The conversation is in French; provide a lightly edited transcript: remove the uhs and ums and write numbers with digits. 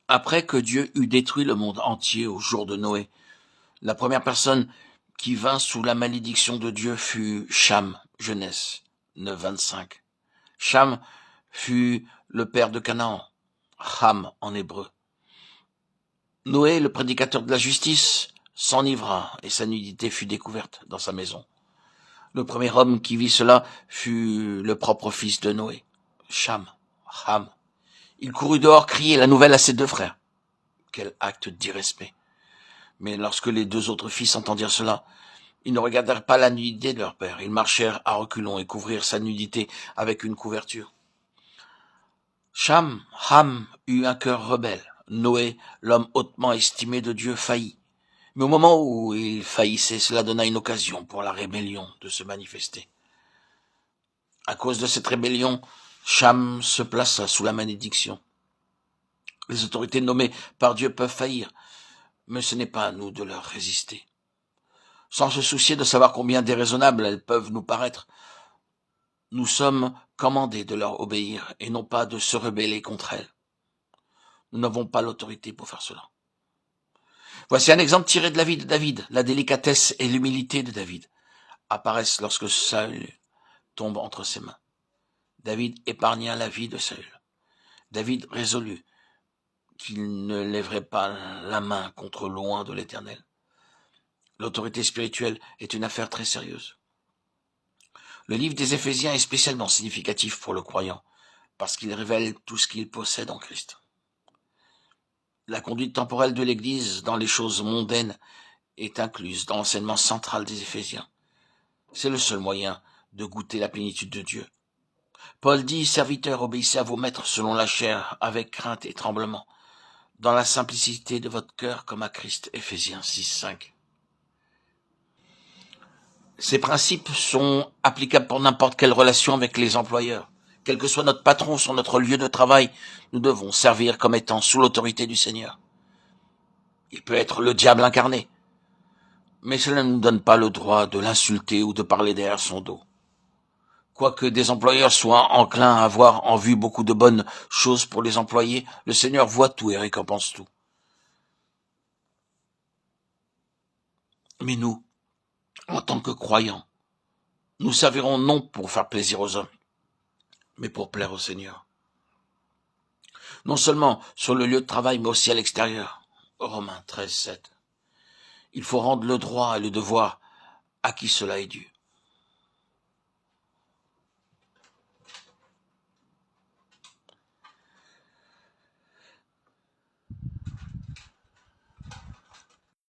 Après que Dieu eut détruit le monde entier au jour de Noé, la première personne qui vint sous la malédiction de Dieu fut Cham, Genèse 9, 25. Cham fut le père de Canaan, Ham en hébreu. Noé, le prédicateur de la justice, s'enivra et sa nudité fut découverte dans sa maison. Le premier homme qui vit cela fut le propre fils de Noé, Cham, Ham. Il courut dehors crier la nouvelle à ses deux frères. Quel acte d'irrespect. Mais lorsque les deux autres fils entendirent cela, ils ne regardèrent pas la nudité de leur père. Ils marchèrent à reculons et couvrirent sa nudité avec une couverture. Cham, Ham eut un cœur rebelle. Noé, l'homme hautement estimé de Dieu, faillit. Mais au moment où il faillissait, cela donna une occasion pour la rébellion de se manifester. À cause de cette rébellion, Cham se plaça sous la malédiction. Les autorités nommées par Dieu peuvent faillir, mais ce n'est pas à nous de leur résister. Sans se soucier de savoir combien déraisonnables elles peuvent nous paraître, nous sommes commandés de leur obéir et non pas de se rebeller contre elles. Nous n'avons pas l'autorité pour faire cela. Voici un exemple tiré de la vie de David. La délicatesse et l'humilité de David apparaissent lorsque Saül tombe entre ses mains. David épargna la vie de Saül. David résolut qu'il ne lèverait pas la main contre loin de l'Éternel. L'autorité spirituelle est une affaire très sérieuse. Le livre des Éphésiens est spécialement significatif pour le croyant, parce qu'il révèle tout ce qu'il possède en Christ. La conduite temporelle de l'Église dans les choses mondaines est incluse dans l'enseignement central des Éphésiens. C'est le seul moyen de goûter la plénitude de Dieu. Paul dit, serviteurs, obéissez à vos maîtres selon la chair, avec crainte et tremblement, dans la simplicité de votre cœur comme à Christ. Éphésiens 6, 5. Ces principes sont applicables pour n'importe quelle relation avec les employeurs. Quel que soit notre patron sur notre lieu de travail, nous devons servir comme étant sous l'autorité du Seigneur. Il peut être le diable incarné, mais cela ne nous donne pas le droit de l'insulter ou de parler derrière son dos. Quoique des employeurs soient enclins à avoir en vue beaucoup de bonnes choses pour les employés, le Seigneur voit tout et récompense tout. Mais nous, en tant que croyants, nous servirons non pour faire plaisir aux hommes, mais pour plaire au Seigneur. Non seulement sur le lieu de travail, mais aussi à l'extérieur. Romains 13, 7. Il faut rendre le droit et le devoir à qui cela est dû.